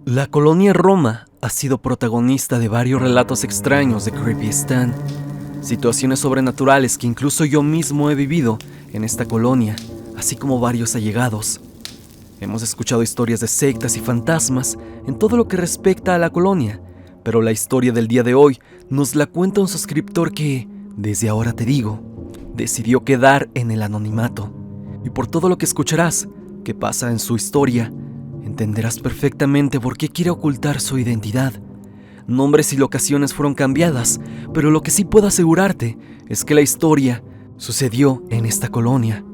La colonia Roma ha sido protagonista de varios relatos extraños de Creepyastan, situaciones sobrenaturales que incluso yo mismo he vivido en esta colonia, así como varios allegados. Hemos escuchado historias de sectas y fantasmas en todo lo que respecta a la colonia, pero la historia del día de hoy nos la cuenta un suscriptor que, desde ahora te digo, decidió quedar en el anonimato. Y por todo lo que escucharás que pasa en su historia, entenderás perfectamente por qué quiere ocultar su identidad. Nombres y locaciones fueron cambiadas, pero lo que sí puedo asegurarte es que la historia sucedió en esta colonia.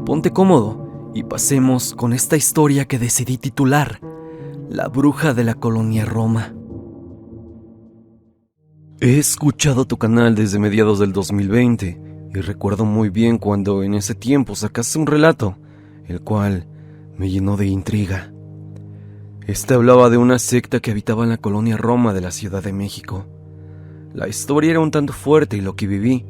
Ponte cómodo y pasemos con esta historia que decidí titular La bruja de la colonia Roma. He escuchado tu canal desde mediados del 2020 y recuerdo muy bien cuando en ese tiempo sacaste un relato, el cual me llenó de intriga. Este hablaba de una secta que habitaba en la colonia Roma de la Ciudad de México. La historia era un tanto fuerte y lo que viví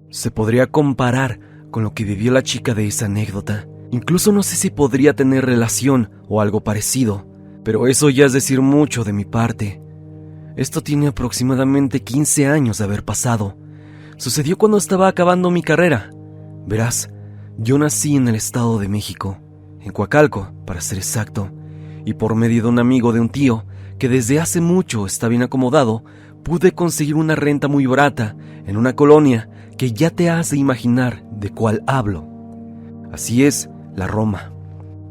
se podría comparar con lo que vivió la chica de esa anécdota. Incluso no sé si podría tener relación o algo parecido, pero eso ya es decir mucho de mi parte. Esto tiene aproximadamente 15 años de haber pasado. Sucedió cuando estaba acabando mi carrera. Verás, yo nací en el Estado de México, en Coacalco, para ser exacto, y por medio de un amigo de un tío, que desde hace mucho está bien acomodado, pude conseguir una renta muy barata en una colonia que ya te has de imaginar de cuál hablo. Así es, la Roma.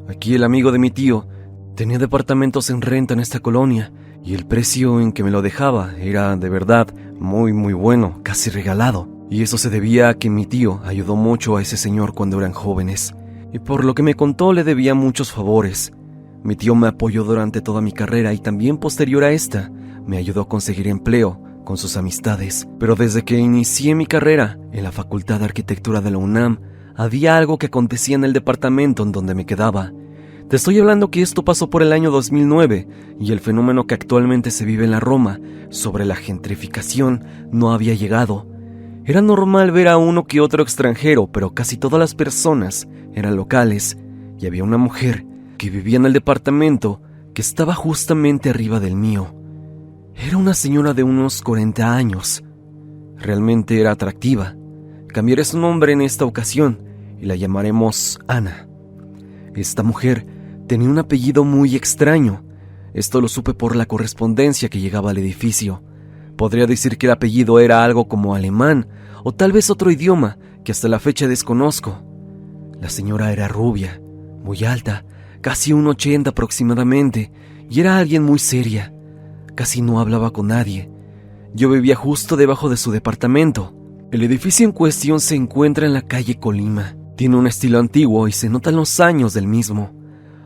Aquí el amigo de mi tío tenía departamentos en renta en esta colonia, y el precio en que me lo dejaba era de verdad muy bueno, casi regalado. Y eso se debía a que mi tío ayudó mucho a ese señor cuando eran jóvenes, y por lo que me contó le debía muchos favores. Mi tío me apoyó durante toda mi carrera y también posterior a esta me ayudó a conseguir empleo con sus amistades. Pero desde que inicié mi carrera en la Facultad de Arquitectura de la UNAM, había algo que acontecía en el departamento en donde me quedaba. Te estoy hablando que esto pasó por el año 2009 y el fenómeno que actualmente se vive en la Roma sobre la gentrificación no había llegado. Era normal ver a uno que otro extranjero, pero casi todas las personas eran locales y había una mujer que vivía en el departamento que estaba justamente arriba del mío. Era una señora de unos 40 años. Realmente era atractiva. Cambiaré su nombre en esta ocasión y la llamaremos Ana. Esta mujer tenía un apellido muy extraño. Esto lo supe por la correspondencia que llegaba al edificio. Podría decir que el apellido era algo como alemán o tal vez otro idioma que hasta la fecha desconozco. La señora era rubia, muy alta, casi 1,80 aproximadamente, y era alguien muy seria. Casi no hablaba con nadie. Yo vivía justo debajo de su departamento. El edificio en cuestión se encuentra en la calle Colima. Tiene un estilo antiguo y se notan los años del mismo.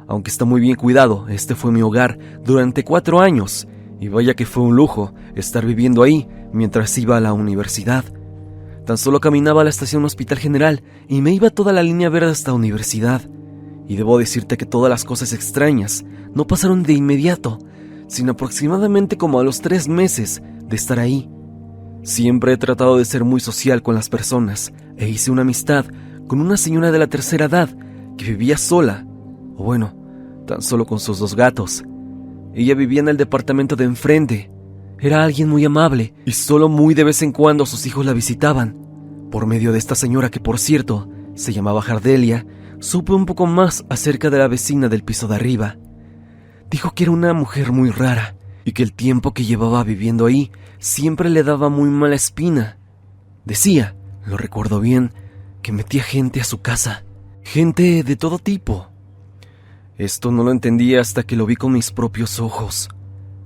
Aunque está muy bien cuidado, este fue mi hogar durante 4 años, y vaya que fue un lujo estar viviendo ahí mientras iba a la universidad. Tan solo caminaba a la estación Hospital General y me iba toda la línea verde hasta universidad. Y debo decirte que todas las cosas extrañas no pasaron de inmediato, sino aproximadamente como a los 3 meses de estar ahí. Siempre he tratado de ser muy social con las personas e hice una amistad con una señora de la tercera edad que vivía sola, o bueno, tan solo con sus 2 gatos. Ella vivía en el departamento de enfrente. Era alguien muy amable y solo muy de vez en cuando sus hijos la visitaban. Por medio de esta señora, que por cierto se llamaba Jardelia, supe un poco más acerca de la vecina del piso de arriba. Dijo que era una mujer muy rara y que el tiempo que llevaba viviendo ahí siempre le daba muy mala espina. Decía, lo recuerdo bien, que metía gente a su casa, gente de todo tipo. Esto no lo entendía hasta que lo vi con mis propios ojos.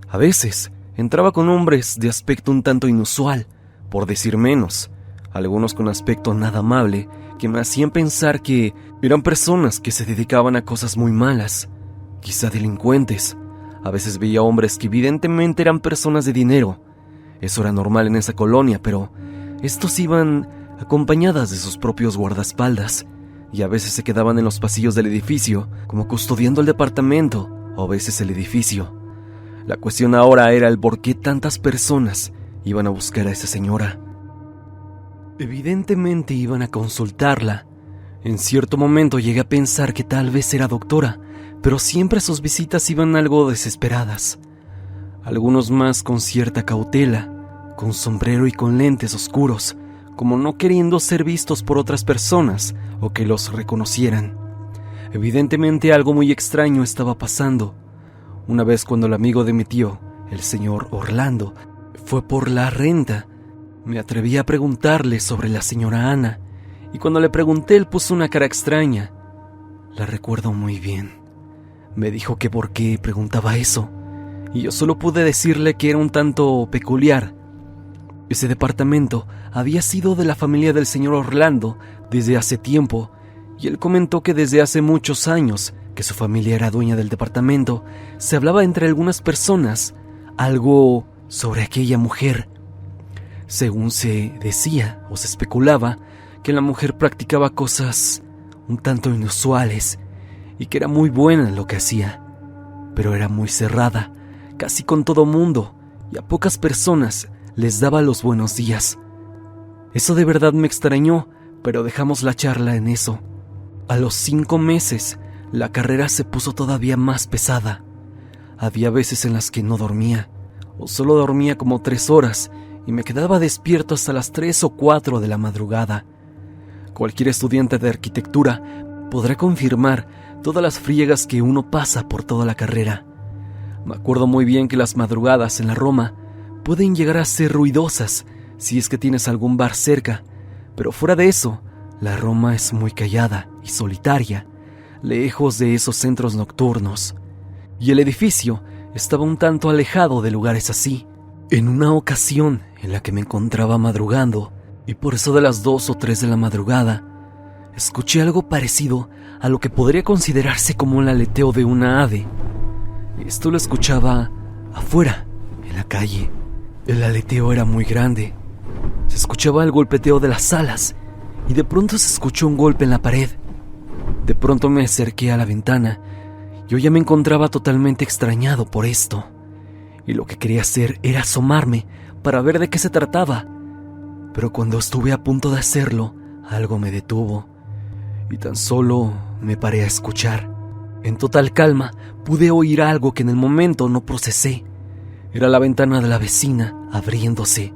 A veces entraba con hombres de aspecto un tanto inusual, por decir menos, algunos con aspecto nada amable, que me hacían pensar que eran personas que se dedicaban a cosas muy malas, quizá delincuentes. A veces veía hombres que evidentemente eran personas de dinero. Eso era normal en esa colonia, pero estos iban acompañadas de sus propios guardaespaldas, y a veces se quedaban en los pasillos del edificio, como custodiando el departamento, o a veces el edificio. La cuestión ahora era el por qué tantas personas iban a buscar a esa señora. Evidentemente iban a consultarla. En cierto momento llegué a pensar que tal vez era doctora, pero siempre sus visitas iban algo desesperadas. Algunos más con cierta cautela, con sombrero y con lentes oscuros, como no queriendo ser vistos por otras personas o que los reconocieran. Evidentemente algo muy extraño estaba pasando. Una vez cuando el amigo de mi tío, el señor Orlando, fue por la renta, me atreví a preguntarle sobre la señora Ana, y cuando le pregunté él puso una cara extraña. La recuerdo muy bien. Me dijo que por qué preguntaba eso, y yo solo pude decirle que era un tanto peculiar. Ese departamento había sido de la familia del señor Orlando desde hace tiempo, y él comentó que desde hace muchos años que su familia era dueña del departamento, se hablaba entre algunas personas algo sobre aquella mujer. Según se decía o se especulaba que la mujer practicaba cosas un tanto inusuales y que era muy buena en lo que hacía, pero era muy cerrada, casi con todo mundo, y a pocas personas les daba los buenos días. Eso de verdad me extrañó, pero dejamos la charla en eso. A los 5 meses, la carrera se puso todavía más pesada. Había veces en las que no dormía, o solo dormía como 3 horas, y me quedaba despierto hasta las 3 o 4 de la madrugada. Cualquier estudiante de arquitectura podrá confirmar todas las friegas que uno pasa por toda la carrera. Me acuerdo muy bien que las madrugadas en la Roma pueden llegar a ser ruidosas si es que tienes algún bar cerca, pero fuera de eso, la Roma es muy callada y solitaria, lejos de esos centros nocturnos, y el edificio estaba un tanto alejado de lugares así. En una ocasión en la que me encontraba madrugando, y por eso de las 2 o 3 de la madrugada, escuché algo parecido a lo que podría considerarse como el aleteo de una ave. Esto lo escuchaba afuera, en la calle. El aleteo era muy grande. Se escuchaba el golpeteo de las alas, y de pronto se escuchó un golpe en la pared. De pronto me acerqué a la ventana. Yo ya me encontraba totalmente extrañado por esto, y lo que quería hacer era asomarme para ver de qué se trataba. Pero cuando estuve a punto de hacerlo, algo me detuvo, y tan solo me paré a escuchar. En total calma, pude oír algo que en el momento no procesé. Era la ventana de la vecina abriéndose.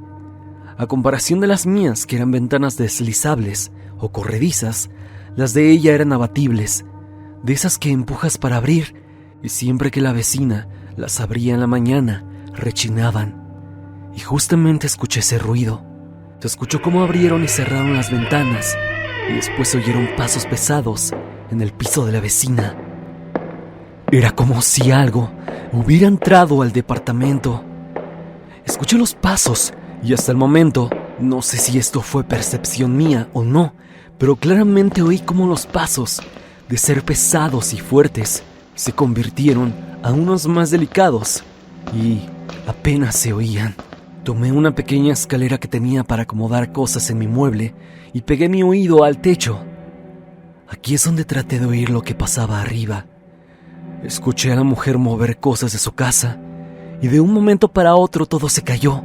A comparación de las mías, que eran ventanas deslizables o corredizas, las de ella eran abatibles, de esas que empujas para abrir, y siempre que la vecina las abría en la mañana, rechinaban. Y justamente escuché ese ruido. Se escuchó cómo abrieron y cerraron las ventanas, y después oyeron pasos pesados en el piso de la vecina. Era como si algo hubiera entrado al departamento. Escuché los pasos, y hasta el momento, no sé si esto fue percepción mía o no, pero claramente oí cómo los pasos, de ser pesados y fuertes, se convirtieron a unos más delicados y apenas se oían. Tomé una pequeña escalera que tenía para acomodar cosas en mi mueble y pegué mi oído al techo. Aquí es donde traté de oír lo que pasaba arriba. Escuché a la mujer mover cosas de su casa y de un momento para otro todo se cayó.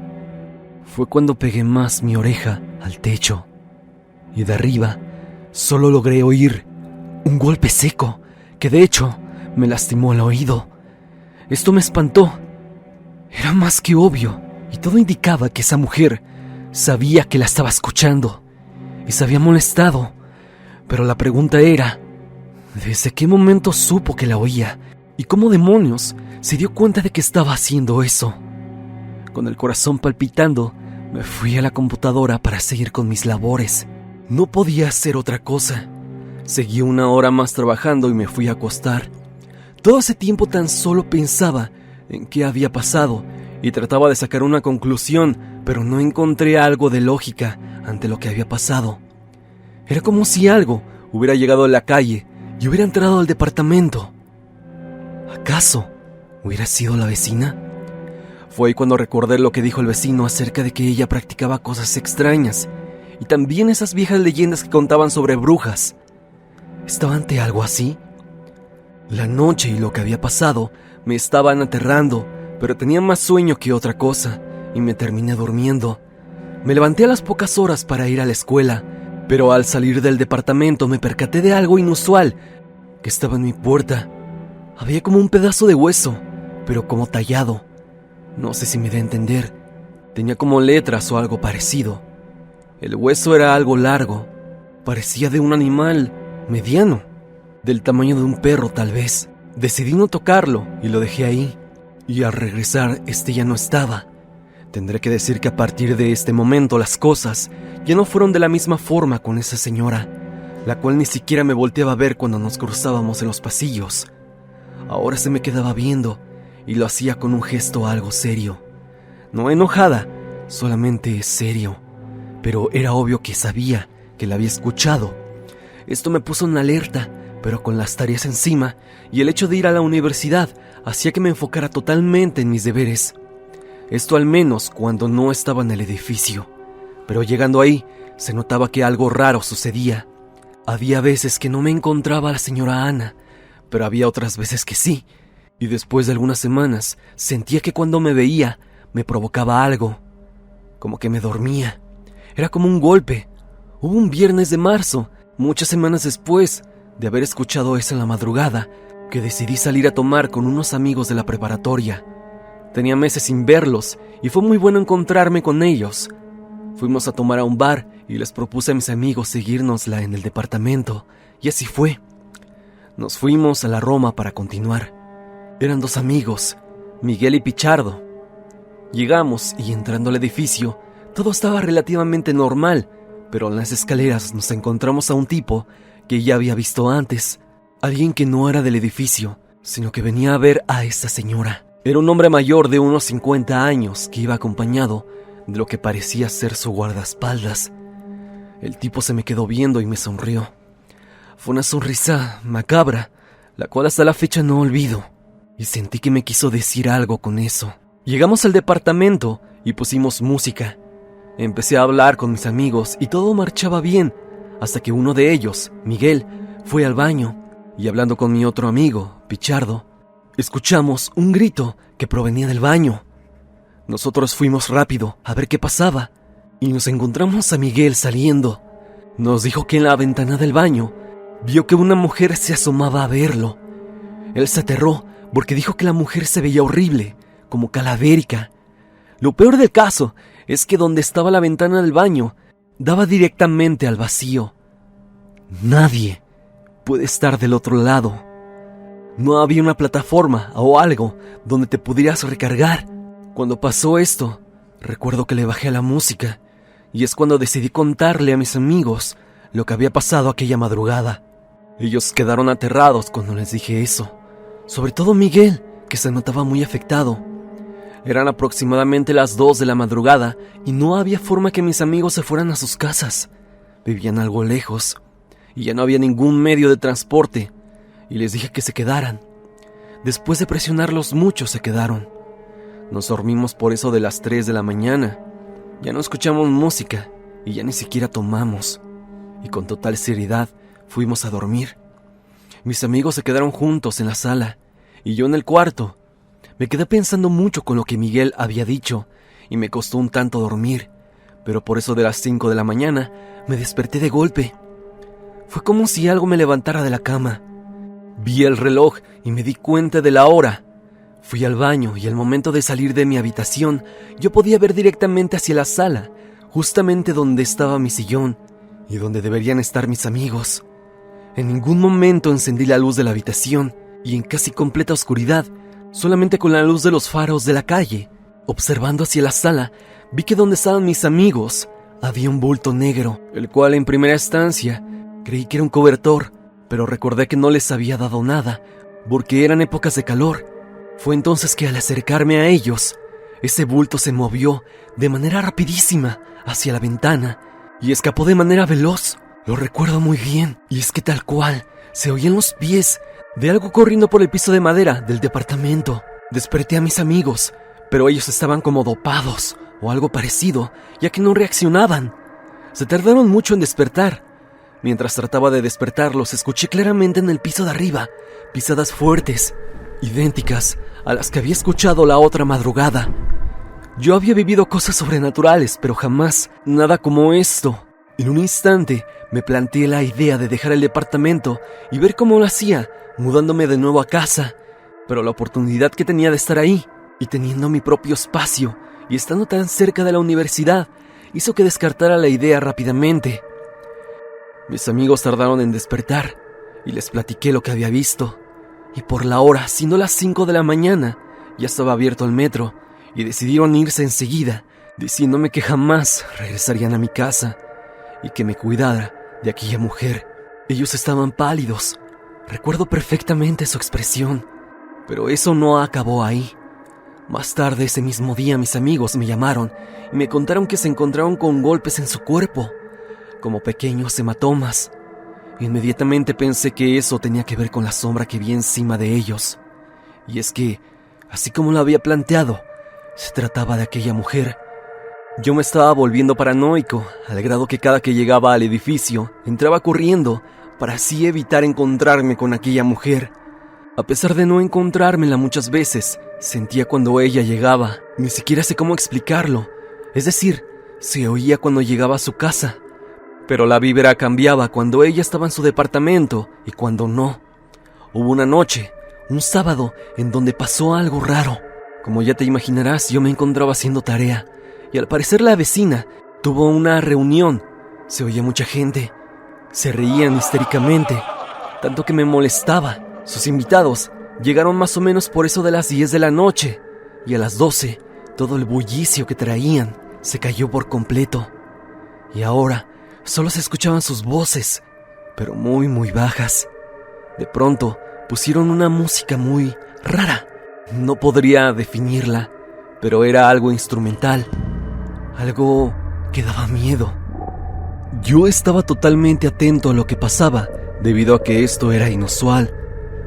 Fue cuando pegué más mi oreja al techo y de arriba solo logré oír un golpe seco que de hecho me lastimó el oído. Esto me espantó. Era más que obvio y todo indicaba que esa mujer sabía que la estaba escuchando y se había molestado. Pero la pregunta era, ¿desde qué momento supo que la oía? ¿Y cómo demonios se dio cuenta de que estaba haciendo eso? Con el corazón palpitando, me fui a la computadora para seguir con mis labores. No podía hacer otra cosa. Seguí 1 hora más trabajando y me fui a acostar. Todo ese tiempo tan solo pensaba en qué había pasado y trataba de sacar una conclusión, pero no encontré algo de lógica ante lo que había pasado. Era como si algo hubiera llegado a la calle y hubiera entrado al departamento. ¿Acaso hubiera sido la vecina? Fue ahí cuando recordé lo que dijo el vecino acerca de que ella practicaba cosas extrañas y también esas viejas leyendas que contaban sobre brujas. ¿Estaba ante algo así? La noche y lo que había pasado me estaban aterrando, pero tenía más sueño que otra cosa y me terminé durmiendo. Me levanté a las pocas horas para ir a la escuela, pero al salir del departamento me percaté de algo inusual que estaba en mi puerta. Había como un pedazo de hueso, pero como tallado. No sé si me da a entender. Tenía como letras o algo parecido. El hueso era algo largo. Parecía de un animal mediano, del tamaño de un perro tal vez. Decidí no tocarlo y lo dejé ahí. Y al regresar, ya no estaba. Tendré que decir que a partir de este momento las cosas ya no fueron de la misma forma con esa señora, la cual ni siquiera me volteaba a ver cuando nos cruzábamos en los pasillos. Ahora se me quedaba viendo y lo hacía con un gesto algo serio. No enojada, solamente serio. Pero era obvio que sabía que la había escuchado. Esto me puso en alerta, pero con las tareas encima y el hecho de ir a la universidad hacía que me enfocara totalmente en mis deberes. Esto al menos cuando no estaba en el edificio. Pero llegando ahí, se notaba que algo raro sucedía. Había veces que no me encontraba a la señora Ana, pero había otras veces que sí. Y después de algunas semanas, sentía que cuando me veía, me provocaba algo. Como que me dormía. Era como un golpe. Hubo un viernes de marzo, muchas semanas después de haber escuchado eso en la madrugada, que decidí salir a tomar con unos amigos de la preparatoria. Tenía meses sin verlos y fue muy bueno encontrarme con ellos. Fuimos a tomar a un bar y les propuse a mis amigos seguírnosla en el departamento, y así fue. Nos fuimos a la Roma para continuar. Eran dos amigos, Miguel y Pichardo. Llegamos y entrando al edificio, todo estaba relativamente normal, pero en las escaleras nos encontramos a un tipo que ya había visto antes. Alguien que no era del edificio, sino que venía a ver a esta señora. Era un hombre mayor de unos 50 años que iba acompañado de lo que parecía ser su guardaespaldas. El tipo se me quedó viendo y me sonrió. Fue una sonrisa macabra, la cual hasta la fecha no olvido, y sentí que me quiso decir algo con eso. Llegamos al departamento y pusimos música. Empecé a hablar con mis amigos y todo marchaba bien, hasta que uno de ellos, Miguel, fue al baño, y hablando con mi otro amigo, Pichardo, escuchamos un grito que provenía del baño. Nosotros fuimos rápido a ver qué pasaba, y nos encontramos a Miguel saliendo. Nos dijo que en la ventana del baño vio que una mujer se asomaba a verlo. Él se aterró porque dijo que la mujer se veía horrible, como calavérica. Lo peor del caso es que donde estaba la ventana del baño daba directamente al vacío. Nadie puede estar del otro lado. No había una plataforma o algo donde te pudieras recargar. Cuando pasó esto, recuerdo que le bajé a la música, y es cuando decidí contarle a mis amigos lo que había pasado aquella madrugada. Ellos quedaron aterrados cuando les dije eso, sobre todo Miguel, que se notaba muy afectado. Eran aproximadamente las 2 de la madrugada y no había forma que mis amigos se fueran a sus casas. Vivían algo lejos y ya no había ningún medio de transporte, y les dije que se quedaran. Después de presionarlos mucho, se quedaron. Nos dormimos por eso de las 3 de la mañana. Ya no escuchamos música y ya ni siquiera tomamos. Y con total seriedad fuimos a dormir. Mis amigos se quedaron juntos en la sala y yo en el cuarto. Me quedé pensando mucho con lo que Miguel había dicho y me costó un tanto dormir, pero por eso de las 5 de la mañana me desperté de golpe. Fue como si algo me levantara de la cama. Vi el reloj y me di cuenta de la hora. Fui al baño y al momento de salir de mi habitación, yo podía ver directamente hacia la sala, justamente donde estaba mi sillón y donde deberían estar mis amigos. En ningún momento encendí la luz de la habitación y en casi completa oscuridad, solamente con la luz de los faros de la calle, observando hacia la sala, vi que donde estaban mis amigos había un bulto negro, el cual en primera instancia creí que era un cobertor, pero recordé que no les había dado nada, porque eran épocas de calor. Fue entonces que al acercarme a ellos, ese bulto se movió de manera rapidísima hacia la ventana y escapó de manera veloz. Lo recuerdo muy bien, y es que tal cual se oían los pies de algo corriendo por el piso de madera del departamento. Desperté a mis amigos, pero ellos estaban como dopados o algo parecido, ya que no reaccionaban. Se tardaron mucho en despertar. Mientras trataba de despertarlos, escuché claramente en el piso de arriba pisadas fuertes, idénticas a las que había escuchado la otra madrugada. Yo había vivido cosas sobrenaturales, pero jamás nada como esto. En un instante me planteé la idea de dejar el departamento y ver cómo lo hacía, mudándome de nuevo a casa pero la oportunidad que tenía de estar ahí, y teniendo mi propio espacio, y estando tan cerca de la universidad, hizo que descartara la idea rápidamente. Mis amigos tardaron en despertar, y les platiqué lo que había visto, y por la hora, siendo las 5 de la mañana, ya estaba abierto el metro, y decidieron irse enseguida, diciéndome que jamás regresarían a mi casa, y que me cuidara de aquella mujer. Ellos estaban pálidos, recuerdo perfectamente su expresión, pero eso no acabó ahí. Más tarde ese mismo día mis amigos me llamaron y me contaron que se encontraron con golpes en su cuerpo, como pequeños hematomas. Inmediatamente pensé que eso tenía que ver con la sombra que vi encima de ellos. Y es que, así como lo había planteado, se trataba de aquella mujer. Yo me estaba volviendo paranoico, al grado que cada que llegaba al edificio, entraba corriendo para así evitar encontrarme con aquella mujer. A pesar de no encontrármela muchas veces, sentía cuando ella llegaba. Ni siquiera sé cómo explicarlo. Es decir, se oía cuando llegaba a su casa, pero la vibra cambiaba cuando ella estaba en su departamento y cuando no. Hubo una noche, un sábado, en donde pasó algo raro. Como ya te imaginarás, yo me encontraba haciendo tarea, y al parecer la vecina tuvo una reunión. Se oía mucha gente. Se reían histéricamente, tanto que me molestaba. Sus invitados llegaron más o menos por eso de las 10 de la noche, y a las 12, todo el bullicio que traían se cayó por completo. Y ahora solo se escuchaban sus voces, pero muy bajas. De pronto pusieron una música muy rara. No podría definirla, pero era algo instrumental, algo que daba miedo. Yo estaba totalmente atento a lo que pasaba, debido a que esto era inusual.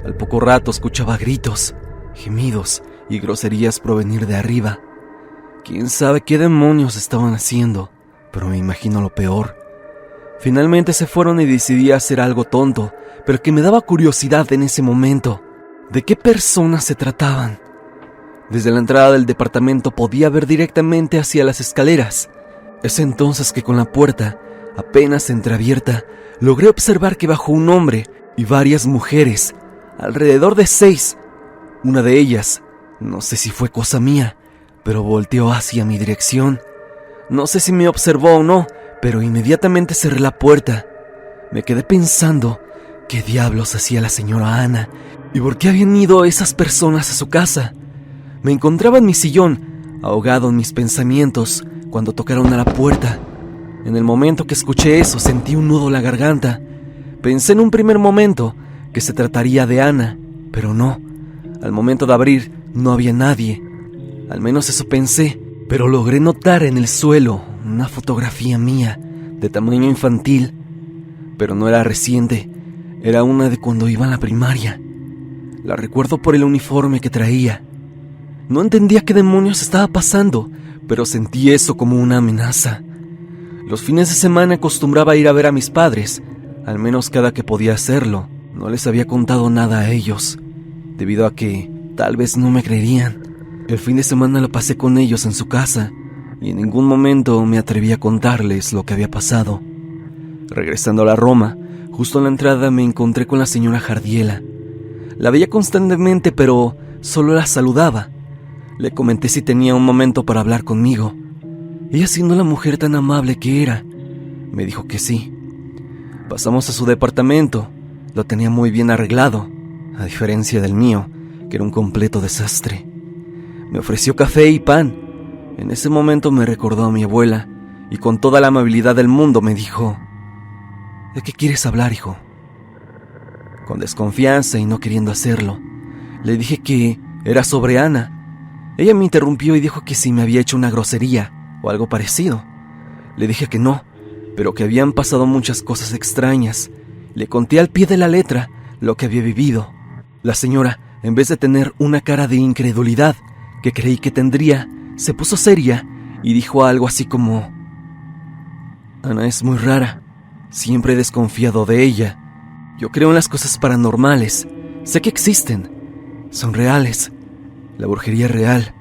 Al poco rato escuchaba gritos, gemidos y groserías provenir de arriba. Quién sabe qué demonios estaban haciendo, pero me imagino lo peor. Finalmente se fueron y decidí hacer algo tonto, pero que me daba curiosidad en ese momento. ¿De qué personas se trataban? Desde la entrada del departamento podía ver directamente hacia las escaleras. Es entonces que con la puerta apenas entreabierta, logré observar que bajó un hombre y varias mujeres, alrededor de 6. Una de ellas, no sé si fue cosa mía, pero volteó hacia mi dirección. No sé si me observó o no, pero inmediatamente cerré la puerta. Me quedé pensando qué diablos hacía la señora Ana y por qué habían ido esas personas a su casa. Me encontraba en mi sillón, ahogado en mis pensamientos, cuando tocaron a la puerta. En el momento que escuché eso, sentí un nudo en la garganta. Pensé en un primer momento que se trataría de Ana, pero no. Al momento de abrir, no había nadie. Al menos eso pensé, pero logré notar en el suelo una fotografía mía, de tamaño infantil. Pero no era reciente, era una de cuando iba a la primaria. La recuerdo por el uniforme que traía. No entendía qué demonios estaba pasando, pero sentí eso como una amenaza. Los fines de semana acostumbraba a ir a ver a mis padres, al menos cada que podía hacerlo. No les había contado nada a ellos, debido a que tal vez no me creerían. El fin de semana lo pasé con ellos en su casa, y en ningún momento me atreví a contarles lo que había pasado. Regresando a la Roma, justo en la entrada me encontré con la señora Jardiela. La veía constantemente, pero solo la saludaba. Le comenté si tenía un momento para hablar conmigo. Ella, siendo la mujer tan amable que era, me dijo que sí. Pasamos a su departamento. Lo tenía muy bien arreglado, a diferencia del mío, que era un completo desastre. Me ofreció café y pan. En ese momento me recordó a mi abuela, y con toda la amabilidad del mundo me dijo: ¿de qué quieres hablar, hijo? Con desconfianza y no queriendo hacerlo, le dije que era sobre Ana. Ella me interrumpió y dijo que si me había hecho una grosería o algo parecido. Le dije que no, pero que habían pasado muchas cosas extrañas. Le conté al pie de la letra lo que había vivido. La señora, en vez de tener una cara de incredulidad que creí que tendría, se puso seria y dijo algo así como: Ana es muy rara, siempre he desconfiado de ella. Yo creo en las cosas paranormales, sé que existen, son reales, la brujería es real.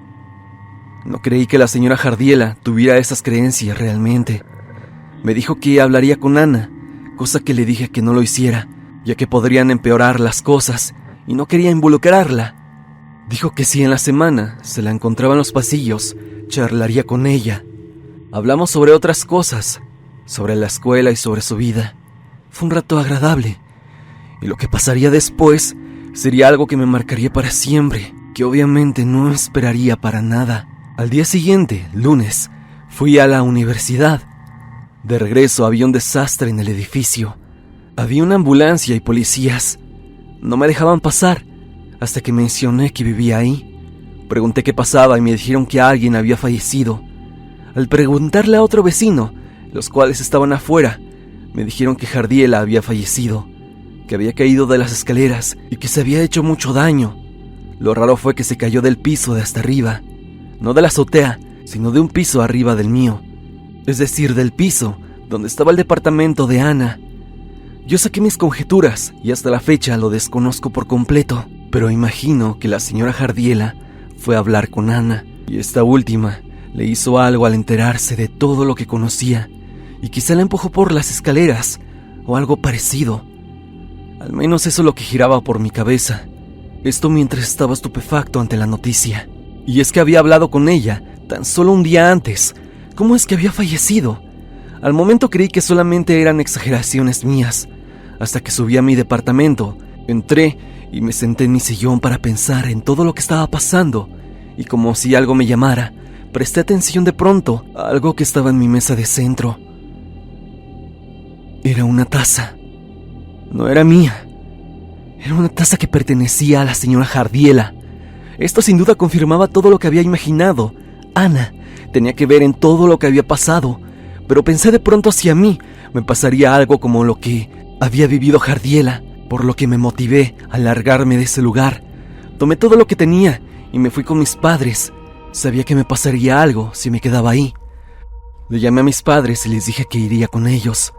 No creí que la señora Jardiela tuviera esas creencias realmente. Me dijo que hablaría con Ana, cosa que le dije que no lo hiciera, ya que podrían empeorar las cosas, y no quería involucrarla. Dijo que si en la semana se la encontraba en los pasillos, charlaría con ella. Hablamos sobre otras cosas, sobre la escuela y sobre su vida. Fue un rato agradable, y lo que pasaría después sería algo que me marcaría para siempre, que obviamente no esperaría para nada. Al día siguiente, lunes, fui a la universidad. De regreso había un desastre en el edificio. Había una ambulancia y policías. No me dejaban pasar hasta que mencioné que vivía ahí. Pregunté qué pasaba y me dijeron que alguien había fallecido. Al preguntarle a otro vecino, los cuales estaban afuera, me dijeron que Jardiela había fallecido, que había caído de las escaleras y que se había hecho mucho daño. Lo raro fue que se cayó del piso de hasta arriba, no de la azotea, sino de un piso arriba del mío, es decir, del piso donde estaba el departamento de Ana. Yo saqué mis conjeturas y hasta la fecha lo desconozco por completo, pero imagino que la señora Jardiela fue a hablar con Ana y esta última le hizo algo al enterarse de todo lo que conocía y quizá la empujó por las escaleras o algo parecido. Al menos eso es lo que giraba por mi cabeza. Esto mientras estaba estupefacto ante la noticia. Y es que había hablado con ella tan solo un día antes. ¿Cómo es que había fallecido? Al momento creí que solamente eran exageraciones mías, hasta que subí a mi departamento, entré y me senté en mi sillón para pensar en todo lo que estaba pasando, y como si algo me llamara, presté atención de pronto a algo que estaba en mi mesa de centro. Era una taza. No era mía. Era una taza que pertenecía a la señora Jardiela. Esto sin duda confirmaba todo lo que había imaginado. Ana tenía que ver en todo lo que había pasado, pero pensé de pronto si a mí me pasaría algo como lo que había vivido Jardiela, por lo que me motivé a largarme de ese lugar. Tomé todo lo que tenía y me fui con mis padres. Sabía que me pasaría algo si me quedaba ahí. Le llamé a mis padres y les dije que iría con ellos.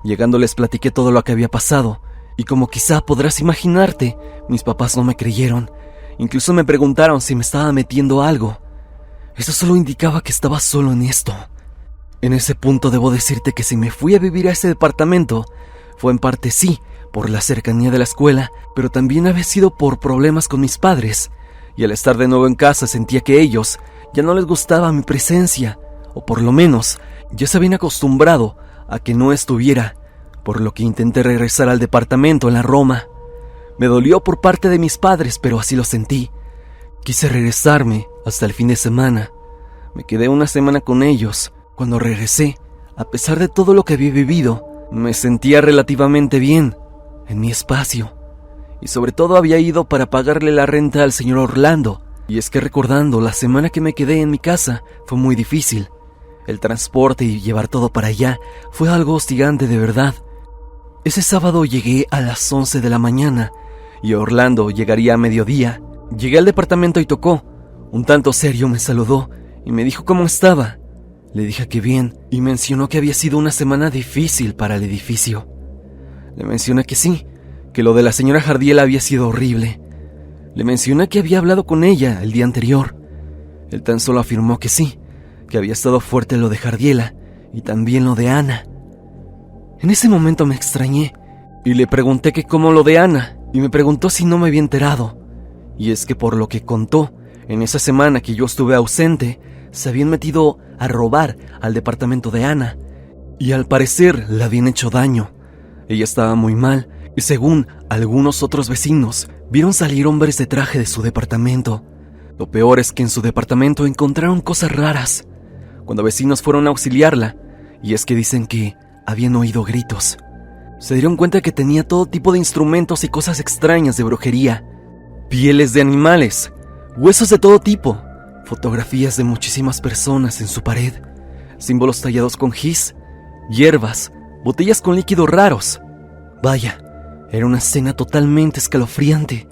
Llegando les platiqué todo lo que había pasado, y como quizá podrás imaginarte, mis papás no me creyeron. Incluso me preguntaron si me estaba metiendo algo. Eso solo indicaba que estaba solo en esto. En ese punto debo decirte que si me fui a vivir a ese departamento, fue en parte sí, por la cercanía de la escuela, pero también había sido por problemas con mis padres, y al estar de nuevo en casa sentía que ellos ya no les gustaba mi presencia, o por lo menos ya se habían acostumbrado a que no estuviera, por lo que intenté regresar al departamento en la Roma. Me dolió por parte de mis padres, pero así lo sentí. Quise regresarme hasta el fin de semana. Me quedé una semana con ellos. Cuando regresé, a pesar de todo lo que había vivido, me sentía relativamente bien, en mi espacio. Y sobre todo había ido para pagarle la renta al señor Orlando. Y es que recordando, la semana que me quedé en mi casa fue muy difícil. El transporte y llevar todo para allá fue algo hostigante de verdad. Ese sábado llegué a las 11 de la mañana y Orlando llegaría a mediodía. Llegué al departamento y tocó. Un tanto serio me saludó y me dijo cómo estaba. Le dije que bien y mencionó que había sido una semana difícil para el edificio. Le mencioné que sí, que lo de la señora Jardiela había sido horrible. Le mencioné que había hablado con ella el día anterior. Él tan solo afirmó que sí, que había estado fuerte lo de Jardiela y también lo de Ana. En ese momento me extrañé y le pregunté que cómo lo de Ana, y me preguntó si no me había enterado. Y es que por lo que contó, en esa semana que yo estuve ausente, se habían metido a robar al departamento de Ana, y al parecer le habían hecho daño. Ella estaba muy mal, y según algunos otros vecinos, vieron salir hombres de traje de su departamento. Lo peor es que en su departamento encontraron cosas raras. Cuando vecinos fueron a auxiliarla, y es que dicen que habían oído gritos, se dieron cuenta que tenía todo tipo de instrumentos y cosas extrañas de brujería. Pieles de animales, huesos de todo tipo, fotografías de muchísimas personas en su pared, símbolos tallados con gis, hierbas, botellas con líquidos raros. Vaya, era una escena totalmente escalofriante.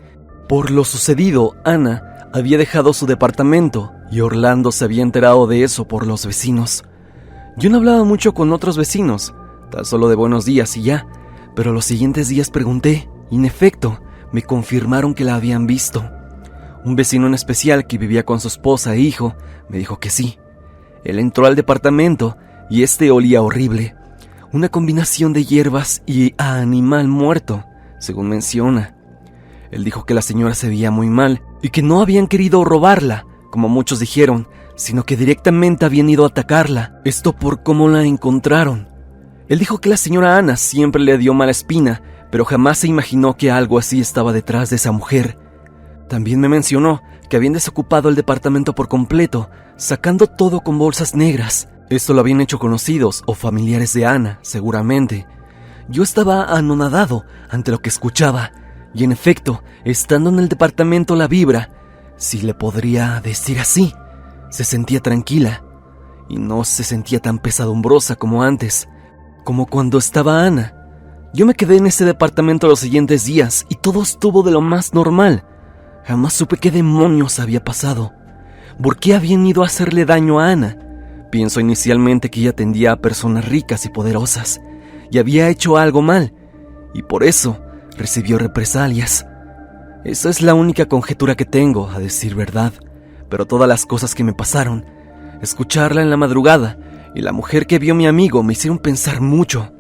Por lo sucedido, Ana había dejado su departamento y Orlando se había enterado de eso por los vecinos. Yo no hablaba mucho con otros vecinos, tan solo de buenos días y ya, pero los siguientes días pregunté y en efecto me confirmaron que la habían visto. Un vecino en especial que vivía con su esposa e hijo me dijo que sí. Él entró al departamento y este olía horrible, una combinación de hierbas y a animal muerto, según menciona. Él dijo que la señora se veía muy mal y que no habían querido robarla, como muchos dijeron, sino que directamente habían ido a atacarla, esto por cómo la encontraron. Él dijo que la señora Ana siempre le dio mala espina, pero jamás se imaginó que algo así estaba detrás de esa mujer. También me mencionó que habían desocupado el departamento por completo, sacando todo con bolsas negras. Esto lo habían hecho conocidos o familiares de Ana, seguramente. Yo estaba anonadado ante lo que escuchaba, y en efecto, estando en el departamento la vibra, si le podría decir así, se sentía tranquila, y no se sentía tan pesadumbrosa como antes, como cuando estaba Ana. Yo me quedé en ese departamento los siguientes días, y todo estuvo de lo más normal. Jamás supe qué demonios había pasado. ¿Por qué habían ido a hacerle daño a Ana? Pienso inicialmente que ella atendía a personas ricas y poderosas, y había hecho algo mal, y por eso recibió represalias. Esa es la única conjetura que tengo, a decir verdad, pero todas las cosas que me pasaron, escucharla en la madrugada y la mujer que vio mi amigo me hicieron pensar mucho.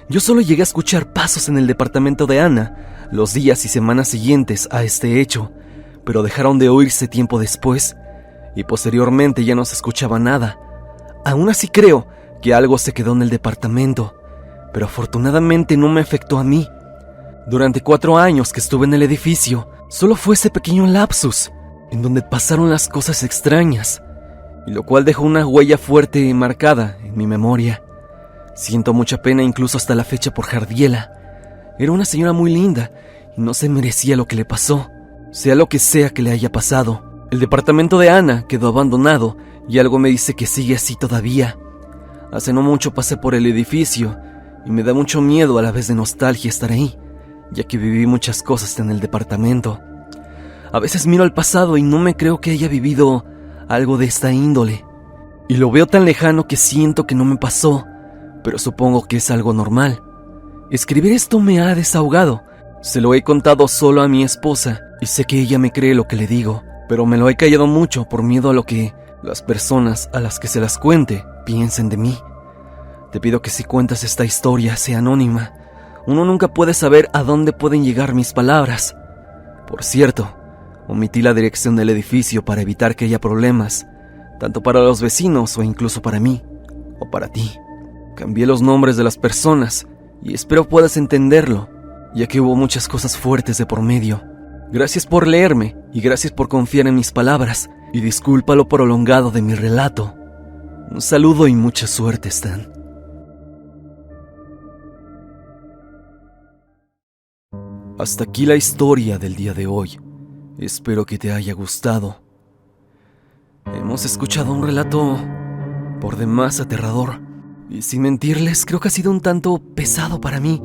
Yo solo llegué a escuchar pasos en el departamento de Ana los días y semanas siguientes a este hecho, pero dejaron de oírse tiempo después, y posteriormente ya no se escuchaba nada. Aún así creo que algo se quedó en el departamento, pero afortunadamente no me afectó a mí. Durante 4 años que estuve en el edificio, solo fue ese pequeño lapsus, en donde pasaron las cosas extrañas, y lo cual dejó una huella fuerte y marcada en mi memoria. Siento mucha pena incluso hasta la fecha por Jardiela. Era una señora muy linda y no se merecía lo que le pasó, sea lo que sea que le haya pasado. El departamento de Ana quedó abandonado y algo me dice que sigue así todavía. Hace no mucho pasé por el edificio y me da mucho miedo a la vez de nostalgia estar ahí, ya que viví muchas cosas en el departamento. A veces miro al pasado y no me creo que haya vivido algo de esta índole, y lo veo tan lejano que siento que no me pasó, pero supongo que es algo normal. Escribir esto me ha desahogado. Se lo he contado solo a mi esposa y sé que ella me cree lo que le digo, pero me lo he callado mucho por miedo a lo que las personas a las que se las cuente piensen de mí. Te pido que si cuentas esta historia sea anónima. Uno nunca puede saber a dónde pueden llegar mis palabras. Por cierto, omití la dirección del edificio para evitar que haya problemas, tanto para los vecinos o incluso para mí o para ti. Cambié los nombres de las personas y espero puedas entenderlo, ya que hubo muchas cosas fuertes de por medio. Gracias por leerme y gracias por confiar en mis palabras, y disculpa lo prolongado de mi relato. Un saludo y mucha suerte, Stan. Hasta aquí la historia del día de hoy. Espero que te haya gustado. Hemos escuchado un relato por demás aterrador, y sin mentirles, creo que ha sido un tanto pesado para mí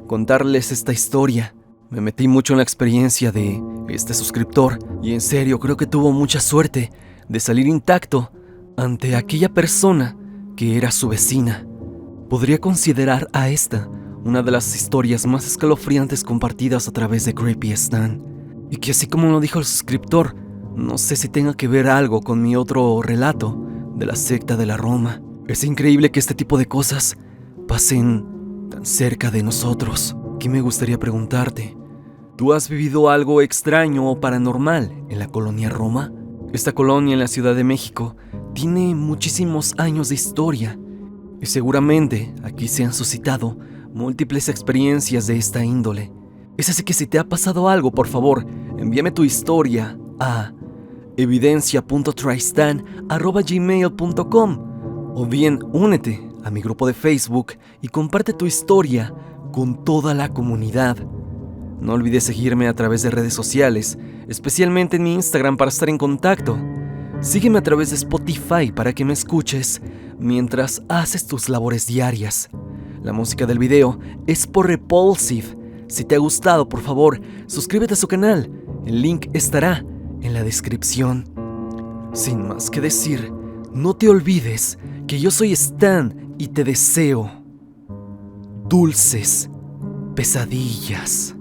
contarles esta historia. Me metí mucho en la experiencia de este suscriptor, y en serio creo que tuvo mucha suerte de salir intacto ante aquella persona que era su vecina. Podría considerar a esta una de las historias más escalofriantes compartidas a través de Creepy Stan, y que así como lo dijo el suscriptor, no sé si tenga que ver algo con mi otro relato de la secta de la Roma. Es increíble que este tipo de cosas pasen tan cerca de nosotros. ¿Qué me gustaría preguntarte? ¿Tú has vivido algo extraño o paranormal en la colonia Roma? Esta colonia en la Ciudad de México tiene muchísimos años de historia, y seguramente aquí se han suscitado múltiples experiencias de esta índole. Es así que si te ha pasado algo, por favor, envíame tu historia a evidencia.tristan@gmail.com, o bien únete a mi grupo de Facebook y comparte tu historia con toda la comunidad. No olvides seguirme a través de redes sociales, especialmente en mi Instagram, para estar en contacto. Sígueme a través de Spotify para que me escuches mientras haces tus labores diarias. La música del video es por Repulsive. Si te ha gustado, por favor, suscríbete a su canal. El link estará en la descripción. Sin más que decir, no te olvides que yo soy Stan y te deseo dulces pesadillas.